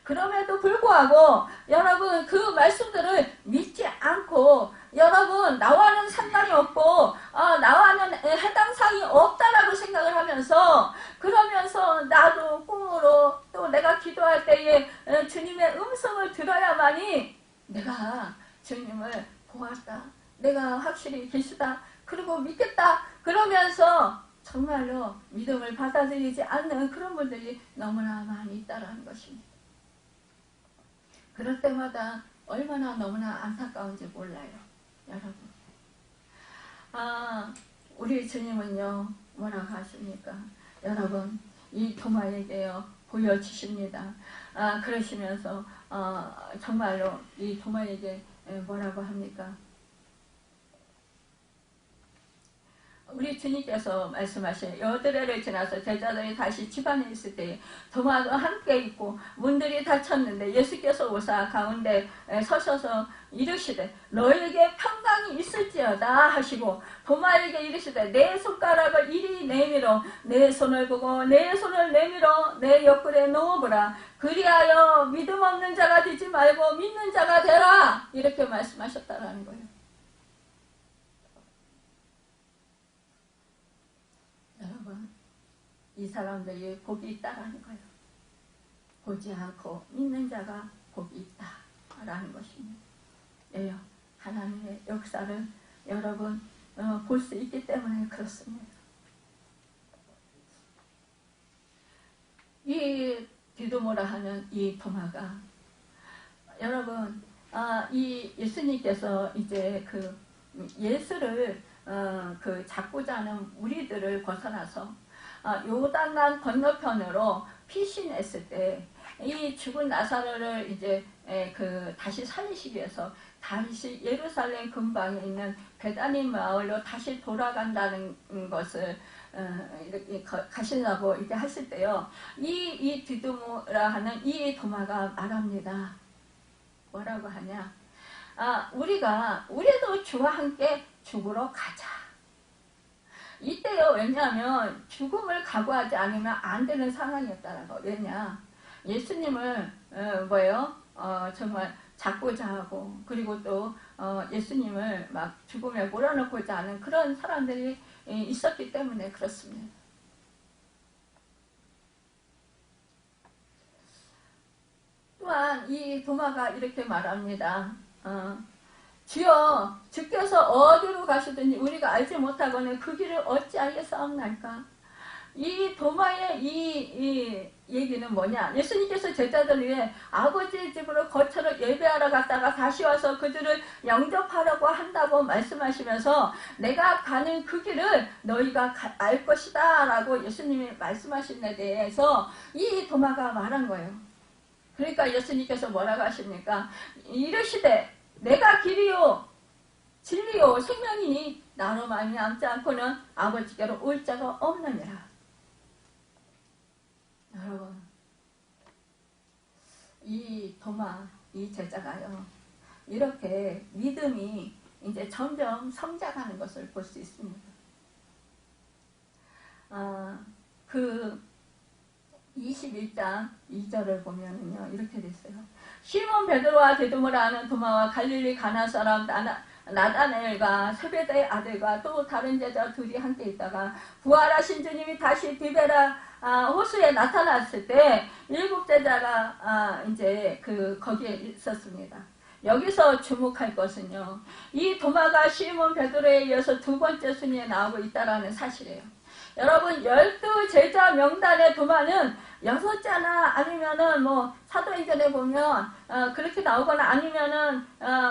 A: 그럼에도 불구하고 여러분 그 말씀들을 믿지 않고 여러분 나와는 상관이 없고 나와는 해당 사항이 없다라고 생각을 하면서 그러면서 나도 꿈으로 또 내가 기도할 때에 주님의 음성을 들어야만이 내가 주님을 보았다. 내가 확실히 계시다. 그리고 믿겠다. 그러면서 정말로 믿음을 받아들이지 않는 그런 분들이 너무나 많이 있다는 것입니다. 그럴 때마다 얼마나 너무나 안타까운지 몰라요. 여러분. 우리 주님은요, 뭐라고 하십니까? 여러분, 이 도마에게요, 보여주십니다. 그러시면서, 정말로 이 도마에게 뭐라고 합니까? 우리 주님께서 말씀하신 여드레를 지나서 제자들이 다시 집안에 있을 때 도마도 함께 있고 문들이 닫혔는데 예수께서 오사 가운데 서셔서 이르시되 너에게 평강이 있을지어다 하시고 도마에게 이르시되 내 손가락을 이리 내밀어 내 손을 보고 내 손을 내밀어 내 옆구리에 넣어보라. 그리하여 믿음 없는 자가 되지 말고 믿는 자가 되라. 이렇게 말씀하셨다라는 거예요. 이 사람들이 복이 있다라는 거예요. 보지 않고 믿는 자가 복이 있다라는 것입니다. 왜요? 하나님의 역사를 여러분 볼 수 있기 때문에 그렇습니다. 이 디두모라 하는 이 도마가 여러분 이 예수님께서 이제 그 예수를 잡고자 하는 무리들을 벗어나서 요단강 건너편으로 피신했을 때 이 죽은 나사로를 이제 다시 살리시기 위해서 다시 예루살렘 근방에 있는 베다니 마을로 다시 돌아간다는 것을 이렇게 가시려고 이렇게 하실 때요. 이 디두모라 하는 이 도마가 말합니다. 뭐라고 하냐? 우리도 주와 함께 죽으러 가자. 이때요. 왜냐하면 죽음을 각오하지 않으면 안 되는 상황이었다는 거. 왜냐? 예수님을 정말 잡고자 하고 그리고 또 예수님을 막 죽음에 몰아넣고자 하는 그런 사람들이 있었기 때문에 그렇습니다. 또 또한 이 도마가 이렇게 말합니다. 주여 주께서 어디로 가시든지 우리가 알지 못하거늘 그 길을 어찌하여 싸움날까. 이 도마의 이 얘기는 뭐냐. 예수님께서 제자들 위해 아버지의 집으로 거처를 예배하러 갔다가 다시 와서 그들을 영접하려고 한다고 말씀하시면서 내가 가는 그 길을 너희가 알 것이다 라고 예수님이 말씀하신 데 대해서 이 도마가 말한 거예요. 그러니까 예수님께서 뭐라고 하십니까? 이르시되 내가 길이요 진리요 생명이니 나로 말미암지 않고는 아버지께로 올 자가 없느니라. 여러분, 이 도마, 이 제자가요, 이렇게 믿음이 이제 점점 성장하는 것을 볼 수 있습니다. 그 21장 2절을 보면은요, 이렇게 됐어요. 시몬 베드로와 디두모라 하는 도마와 갈릴리 가나 사람 나다나엘과 세베대의 아들과 또 다른 제자 둘이 함께 있다가 부활하신 주님이 다시 디베라 호수에 나타났을 때 일곱 제자가 이제 거기에 있었습니다. 여기서 주목할 것은요, 이 도마가 시몬 베드로에 이어서 두 번째 순위에 나오고 있다라는 사실이에요. 여러분, 12제자 명단의 도마는 6자나 아니면은 사도행전에 보면 그렇게 나오거나 아니면은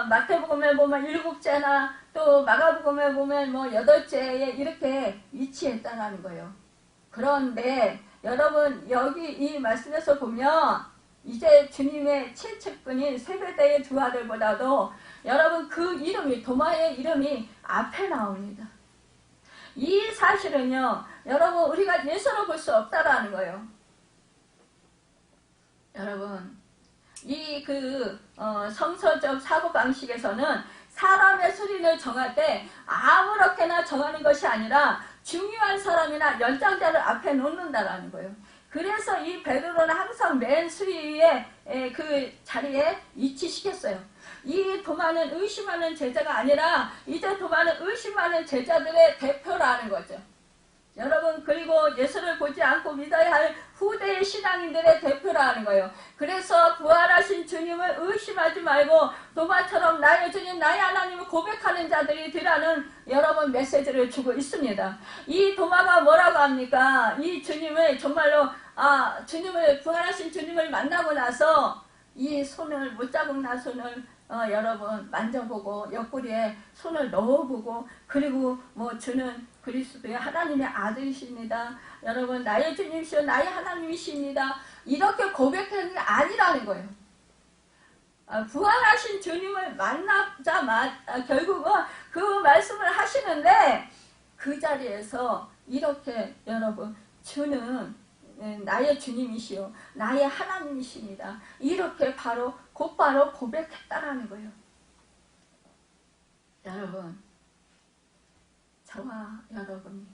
A: 마태복음에 보면 7제나 또 마가복음에 보면 8제에 이렇게 위치했다는 거예요. 그런데 여러분, 여기 이 말씀에서 보면 이제 주님의 칠측근인 세베대의 두 아들보다도 여러분 그 이름이, 도마의 이름이 앞에 나옵니다. 이 사실은요, 여러분 우리가 예서로 볼 수 없다라는 거예요. 여러분, 이 성서적 사고방식에서는 사람의 수리를 정할 때 아무렇게나 정하는 것이 아니라 중요한 사람이나 연장자를 앞에 놓는다라는 거예요. 그래서 이 베드로는 항상 맨 수위에 그 자리에 위치시켰어요. 이 도마는 의심하는 제자가 아니라 이제 도마는 의심하는 제자들의 대표라는 거죠. 여러분, 그리고 예수를 보지 않고 믿어야 할 후대의 신앙인들의 대표라는 거예요. 그래서 부활하신 주님을 의심하지 말고 도마처럼 나의 주님, 나의 하나님을 고백하는 자들이 되라는 여러분 메시지를 주고 있습니다. 이 도마가 뭐라고 합니까? 이 주님을 정말로 주님을, 부활하신 주님을 만나고 나서 이 손을, 못자국 나 손을 여러분 만져보고 옆구리에 손을 넣어보고, 그리고 주는 그리스도의 하나님의 아들이십니다. 여러분, 나의 주님이시오 나의 하나님이십니다. 이렇게 고백하는 게 아니라는 거예요. 부활하신 주님을 만나자마자 결국은 그 말씀을 하시는데 그 자리에서 이렇게 여러분, 주는 나의 주님이시오 나의 하나님이십니다. 이렇게 곧바로 고백했다라는 거예요. 여러분, 저와 여러분이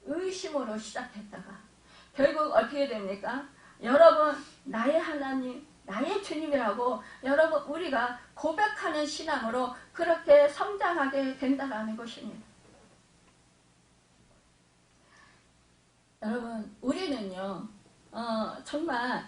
A: 의심으로 시작했다가 결국 어떻게 됩니까? 여러분, 나의 하나님, 나의 주님이라고 여러분 우리가 고백하는 신앙으로 그렇게 성장하게 된다라는 것입니다. 여러분, 우리는요 정말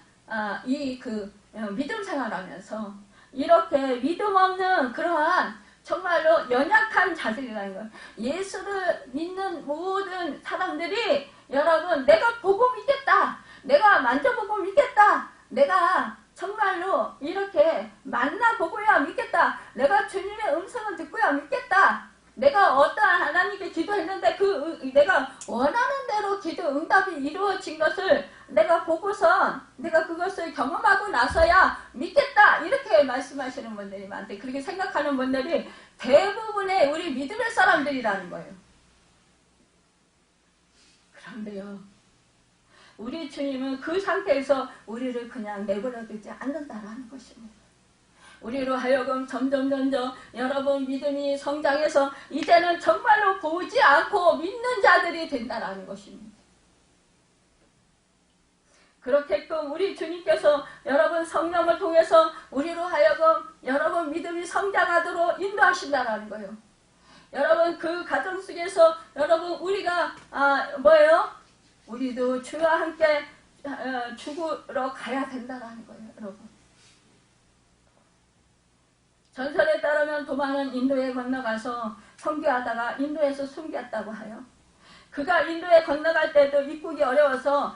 A: 믿음 생활하면서 이렇게 믿음 없는 그러한 정말로 연약한 자들이라는 거예요. 예수를 믿는 모든 사람들이 여러분, 내가 보고 믿겠다, 내가 만져보고 믿겠다, 내가 정말로 이렇게 만나보고야 믿겠다, 내가 주님의 음성을 듣고야 믿겠다, 내가 어떠한 하나님께 기도했는데 내가 원하는 대로 기도 응답이 이루어진 것을 내가 보고선 내가 그것을 경험하고 나서야 믿겠다, 이렇게 말씀하시는 분들이 많대. 그렇게 생각하는 분들이 대부분의 우리 믿음의 사람들이라는 거예요. 그런데요, 우리 주님은 그 상태에서 우리를 그냥 내버려 두지 않는다라는 것입니다. 우리로 하여금 점점 여러분 믿음이 성장해서 이제는 정말로 보지 않고 믿는 자들이 된다라는 것입니다. 그렇게끔 우리 주님께서 여러분 성령을 통해서 우리로 하여금 여러분 믿음이 성장하도록 인도하신다라는 거예요. 여러분, 그 가정 속에서 여러분 우리가 우리도 주와 함께 죽으러 가야 된다라는 거예요. 여러분, 전설에 따르면 도마는 인도에 건너가서 선교하다가 인도에서 숨겼다고 하여. 그가 인도에 건너갈 때도 입국이 어려워서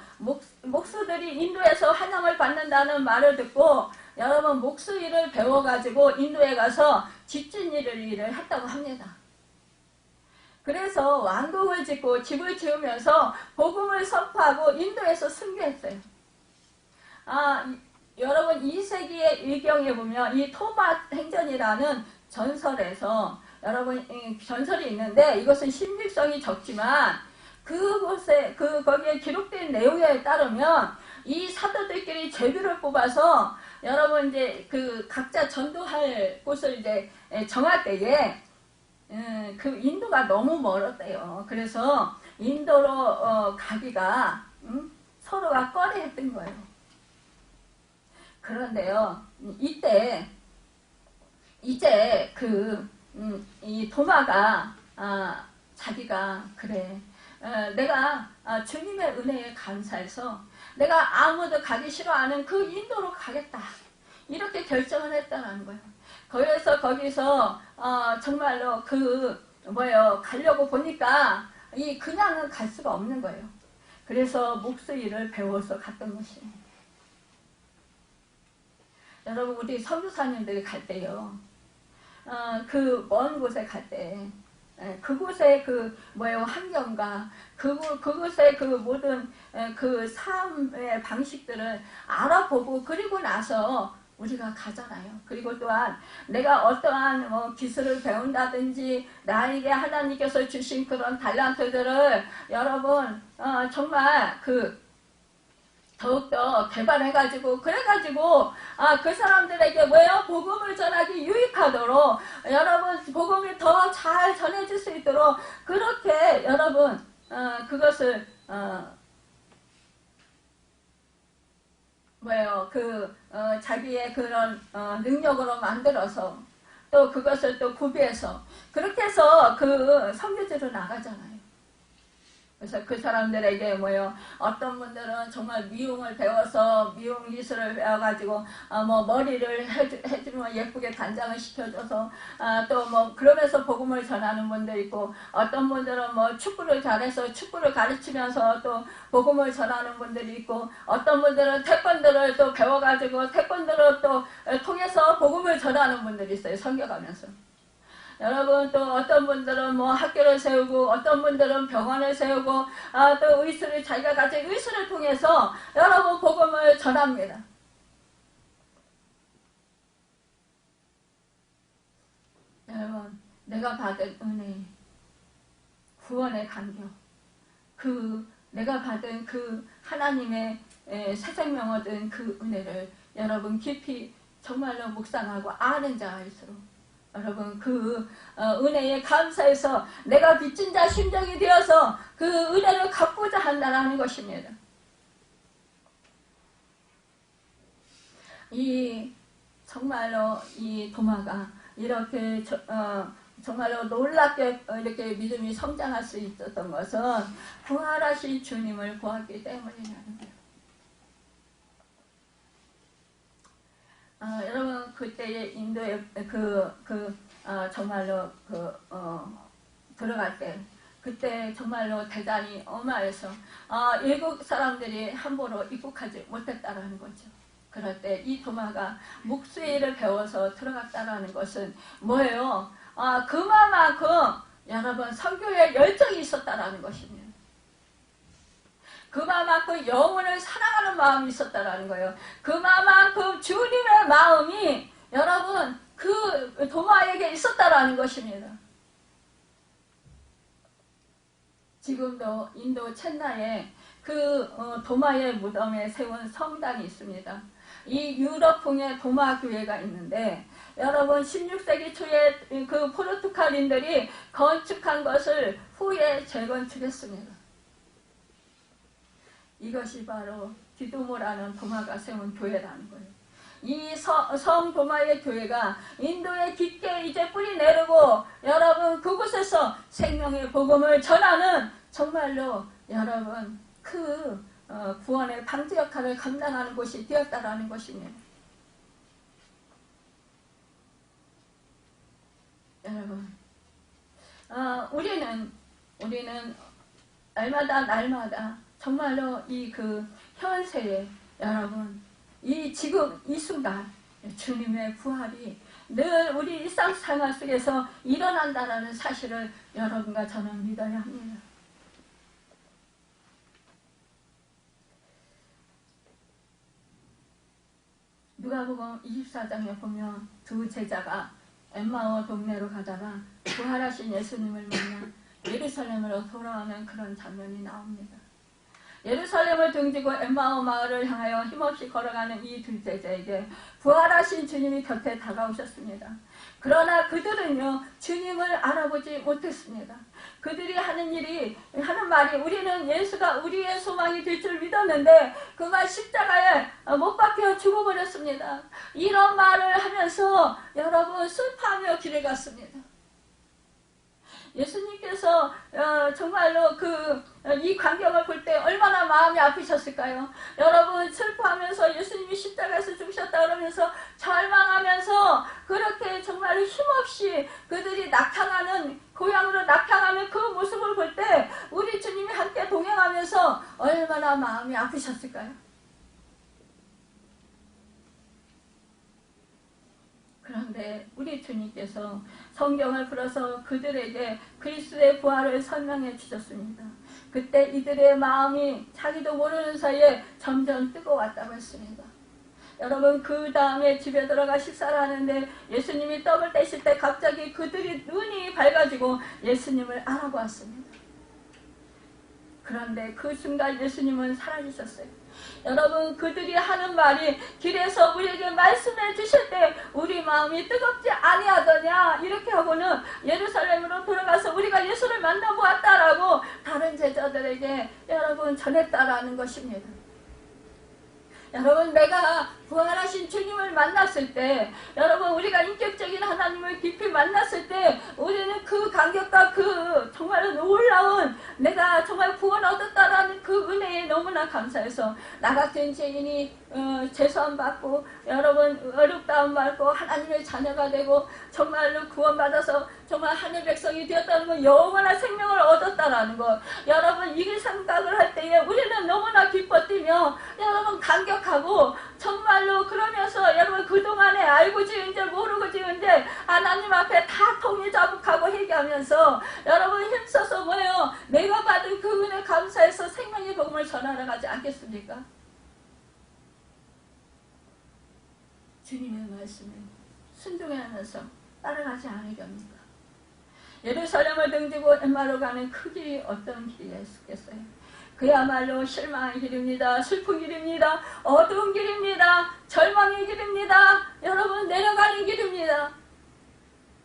A: 목수들이 인도에서 환영을 받는다는 말을 듣고 여러분 목수 일을 배워가지고 인도에 가서 집진일을 했다고 합니다. 그래서 왕궁을 짓고 집을 지으면서 복음을 선포하고 인도에서 순교했어요. 여러분 2세기의 의경에 보면 이 토마 행전이라는 전설에서 여러분 전설이 있는데 이것은 신빙성이 적지만 거기에 기록된 내용에 따르면 이 사도들끼리 제비를 뽑아서 여러분 이제 그 각자 전도할 곳을 이제 정할 때에 그 인도가 너무 멀었대요. 그래서 인도로 가기가 서로가 꺼려했던 거예요. 그런데요, 이때 이제 이 도마가 자기가 그래. 내가 주님의 은혜에 감사해서 내가 아무도 가기 싫어하는 그 인도로 가겠다. 이렇게 결정을 했다는 거예요. 그래서 거기서 정말로 가려고 보니까 그냥은 갈 수가 없는 거예요. 그래서 목수 일을 배워서 갔던 것이에요. 여러분 우리 선교사님들이 갈 때요. 그 먼 곳에 갈 때 그곳의 환경과 그곳의 모든 그 삶의 방식들을 알아보고 그리고 나서 우리가 가잖아요. 그리고 또한 내가 어떠한 기술을 배운다든지 나에게 하나님께서 주신 그런 달란트들을 여러분 정말 더욱더 개발해가지고 그래가지고 그 사람들에게 복음을 전하기 유익하도록 여러분 복음을 더 잘 전해줄 수 있도록 그렇게 여러분 그것을 자기의 그런 능력으로 만들어서 또 그것을 또 구비해서 그렇게 해서 선교지로 나가잖아요. 그래서 그 사람들에게 어떤 분들은 정말 미용을 배워서 미용 기술을 배워가지고 머리를 해주면 예쁘게 단장을 시켜줘서 또 그러면서 복음을 전하는 분도 있고 어떤 분들은 축구를 잘해서 축구를 가르치면서 또 복음을 전하는 분들이 있고 어떤 분들은 태권도를 또 배워가지고 태권도를 또 통해서 복음을 전하는 분들이 있어요. 선교가면서. 여러분 또 어떤 분들은 학교를 세우고 어떤 분들은 병원을 세우고 또 자기가 가진 의술을 통해서 여러분 복음을 전합니다. 여러분 내가 받은 은혜, 구원의 감격, 내가 받은 하나님의 새 생명 얻은 은혜를 여러분 깊이 정말로 묵상하고 아는 자일수록 여러분 은혜에 감사해서 내가 빚진 자 심정이 되어서 은혜를 갚고자 한다는 것입니다. 정말로 이 도마가 이렇게 정말로 놀랍게 이렇게 믿음이 성장할 수 있었던 것은 부활하신 주님을 보았기 때문이라는 거예요. 여러분 그때에 인도에 정말로 들어갈 때 그때 정말로 대단히 어마해서 일국 사람들이 함부로 입국하지 못했다라는 거죠. 그럴 때 이 도마가 목수의 일을 배워서 들어갔다라는 것은 뭐예요? 그만큼 여러분 선교에 열정이 있었다라는 것입니다. 그만큼 영혼을 사랑하는 마음이 있었다라는 거예요. 그만큼 주님의 마음이 여러분 도마에게 있었다라는 것입니다. 지금도 인도 첸나이에 도마의 무덤에 세운 성당이 있습니다. 이 유럽풍의 도마 교회가 있는데 여러분 16세기 초에 포르투갈인들이 건축한 것을 후에 재건축했습니다. 이것이 바로 디두모라는 도마가 세운 교회라는 거예요. 이 성 도마의 교회가 인도에 깊게 이제 뿌리 내리고 여러분 그곳에서 생명의 복음을 전하는 정말로 여러분 구원의 방주 역할을 감당하는 곳이 되었다라는 것입니다. 우리는 날마다 정말로 이 그 현세에 여러분 지금 이 순간 주님의 부활이 늘 우리 일상생활 속에서 일어난다는 사실을 여러분과 저는 믿어야 합니다. 누가복음 24장에 보면 두 제자가 엠마오 동네로 가다가 부활하신 예수님을 만나 예루살렘으로 돌아오는 그런 장면이 나옵니다. 예루살렘을 등지고 엠마오 마을을 향하여 힘없이 걸어가는 이 두 제자에게 부활하신 주님이 곁에 다가오셨습니다. 그러나 그들은요 주님을 알아보지 못했습니다. 그들이 하는 말이 우리는 예수가 우리의 소망이 될 줄 믿었는데 그가 십자가에 못 박혀 죽어버렸습니다. 이런 말을 하면서 여러분 슬퍼하며 길을 갔습니다. 예수님께서 정말로 이 광경을 볼 때 얼마나 마음이 아프셨을까요? 여러분 슬퍼하면서 예수님이 십자가에서 죽으셨다 그러면서 절망하면서 그렇게 정말로 힘없이 그들이 고향으로 낙향하는 그 모습을 볼 때 우리 주님이 함께 동행하면서 얼마나 마음이 아프셨을까요? 그런데 우리 주님께서 성경을 풀어서 그들에게 그리스도의 부활을 설명해 주셨습니다. 그때 이들의 마음이 자기도 모르는 사이에 점점 뜨거웠다고 했습니다. 여러분 그 다음에 집에 들어가 식사를 하는데 예수님이 떡을 떼실 때 갑자기 그들이 눈이 밝아지고 예수님을 알아보았습니다. 그런데 그 순간 예수님은 사라지셨어요. 여러분 그들이 하는 말이 길에서 우리에게 말씀해 주실 때 우리 마음이 뜨겁지 아니하더냐 이렇게 하고는 예루살렘으로 돌아가서 우리가 예수를 만나보았다라고 다른 제자들에게 여러분 전했다라는 것입니다. 여러분 내가 부활하신 주님을 만났을 때 여러분 우리가 인격적인 하나님을 깊이 만났을 때 우리는 그 감격과 그 정말 놀라운 내가 정말 구원 얻었다라는 그 은혜에 너무나 감사해서 나 같은 죄인이 죄수함 받고 여러분 어렵다움 받고 하나님의 자녀가 되고 정말로 구원받아서 정말 하늘 백성이 되었다는 것 영원한 생명을 얻었다라는 것 여러분 이 생각을 할 때에 우리는 너무나 기뻐 뛰며 여러분 감격하고 정말로 그러면서 여러분 그동안에 알고 지은 죄 모르고 지은 죄 하나님 앞에 다 통일자복하고 회개하면서 여러분 힘써서 뭐예요? 내가 받은 그 은혜 감사해서 생명의 복음을 전하러 가지 않겠습니까? 주님의 말씀에 순종하면서 따라가지 않으렵니까? 예루살렘을 등지고 엠마로 가는 그 길이 어떤 길이었겠어요? 그야말로 실망의 길입니다. 슬픈 길입니다. 어두운 길입니다. 절망의 길입니다. 여러분 내려가는 길입니다.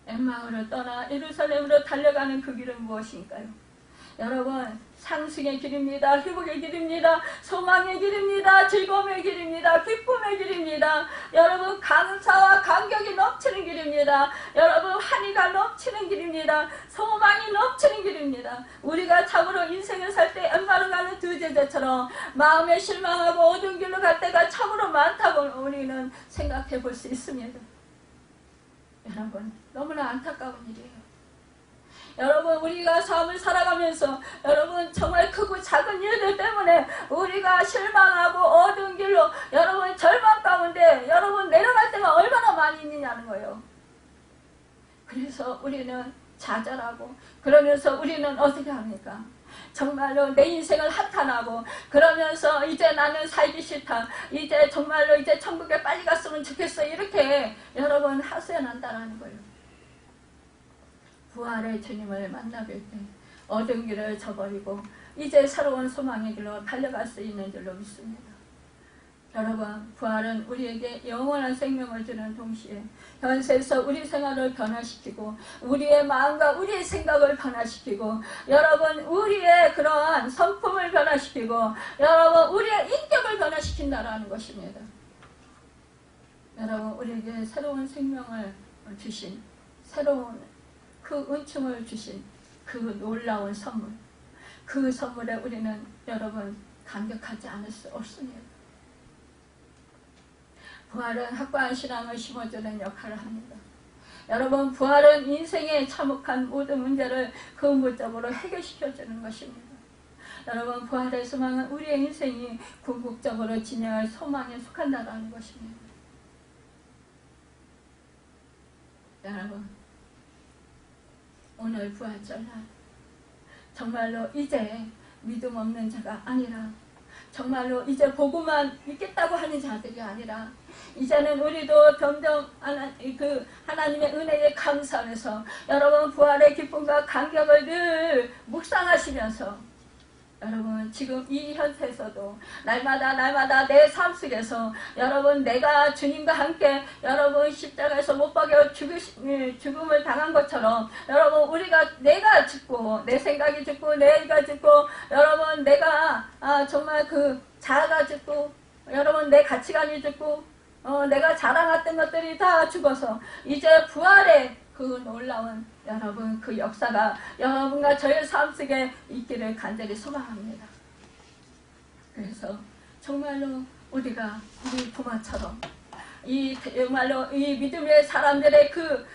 A: 엠마오를 떠나 예루살렘으로 달려가는 그 길은 무엇인가요? 여러분 상승의 길입니다. 회복의 길입니다. 소망의 길입니다. 즐거움의 길입니다. 기쁨의 길입니다. 여러분 감사와 감격이 넘치는 길입니다. 여러분 환희가 넘치는 길입니다. 소망이 넘치는 길입니다. 우리가 참으로 인생을 살 때 엠마로 가는 두 제자처럼 마음에 실망하고 어두운 길로 갈 때가 참으로 많다고 우리는 생각해 볼 수 있습니다. 여러분 너무나 안타까운 일이에요. 여러분 우리가 삶을 살아가면서 여러분 정말 크고 작은 일들 때문에 우리가 실망하고 어두운 길로 여러분 절망 가운데 여러분 내려갈 때가 얼마나 많이 있느냐는 거예요. 그래서 우리는 좌절하고 그러면서 우리는 어떻게 합니까? 정말로 내 인생을 한탄하고 그러면서 이제 나는 살기 싫다. 이제 정말로 이제 천국에 빨리 갔으면 좋겠어. 이렇게 여러분 하소연한다는 거예요. 부활의 주님을 만나뵐 때 어두운 길을 저버리고 이제 새로운 소망의 길로 달려갈 수 있는 줄로 믿습니다. 여러분 부활은 우리에게 영원한 생명을 주는 동시에 현세에서 우리 생활을 변화시키고 우리의 마음과 우리의 생각을 변화시키고 여러분 우리의 그러한 성품을 변화시키고 여러분 우리의 인격을 변화시킨다라는 것입니다. 여러분 우리에게 새로운 생명을 주신 새로운 그 은총을 주신 그 놀라운 선물 그 선물에 우리는 여러분 감격하지 않을 수 없습니다. 부활은 확고한 신앙을 심어주는 역할을 합니다. 여러분 부활은 인생의 참혹한 모든 문제를 근본적으로 해결시켜주는 것입니다. 여러분 부활의 소망은 우리의 인생이 궁극적으로 진행할 소망에 속한다는 것입니다. 여러분 오늘 부활절날 정말로 이제 믿음 없는 자가 아니라 정말로 이제 보고만 믿겠다고 하는 자들이 아니라 이제는 우리도 점점 하나님의 은혜에 감사하면서 여러분 부활의 기쁨과 감격을 늘 묵상하시면서 여러분 지금 이 현세에서도 날마다 내 삶 속에서 여러분 내가 주님과 함께 여러분 십자가에서 못 박여 죽음을 당한 것처럼 여러분 내가 죽고 내 생각이 죽고 내가 죽고 여러분 내가 정말 그 자아가 죽고 여러분 내 가치관이 죽고 내가 자랑했던 것들이 다 죽어서 이제 부활의 그 놀라운 여러분 그 역사가 여러분과 저의 삶 속에 있기를 간절히 소망합니다. 그래서 정말로 우리가 우리 도마처럼 정말로 이 믿음의 사람들의 그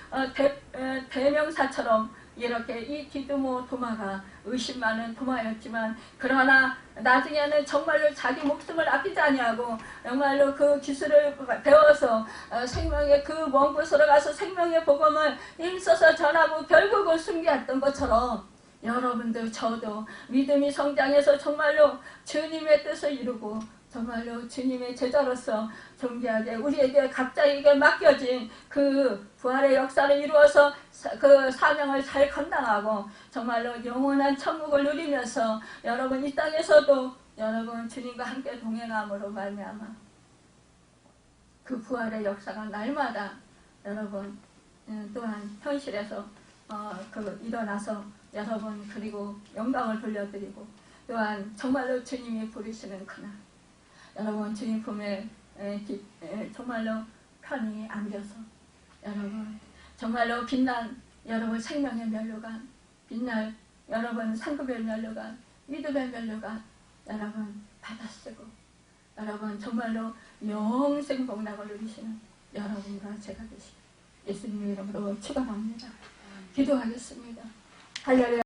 A: 대명사처럼 이렇게 이 디두모 도마가 의심 많은 도마였지만 그러나 나중에는 정말로 자기 목숨을 아끼지 아니하고 정말로 그 기술을 배워서 생명의 그 먼 곳으로 가서 생명의 복음을 힘써서 전하고 결국은 숨겨왔던 것처럼 여러분들 저도 믿음이 성장해서 정말로 주님의 뜻을 이루고 정말로 주님의 제자로서 존귀하게 우리에게 각자에게 맡겨진 그 부활의 역사를 이루어서 그 사명을 잘 감당하고 정말로 영원한 천국을 누리면서 여러분 이 땅에서도 여러분 주님과 함께 동행함으로 말미암아 그 부활의 역사가 날마다 여러분 또한 현실에서 일어나서 여러분 그리고 영광을 돌려드리고 또한 정말로 주님이 부르시는 그날 여러분 주님 품에 정말로 편히 안겨서 여러분 정말로 빛난 여러분 생명의 면류관 빛날 여러분 상급의 면류관 믿음의 면류관 여러분 받아쓰고 여러분 정말로 영생 복락을 누리시는 여러분과 제가 되시고 예수님의 이름으로 축원합니다. 기도하겠습니다. 할렐루야.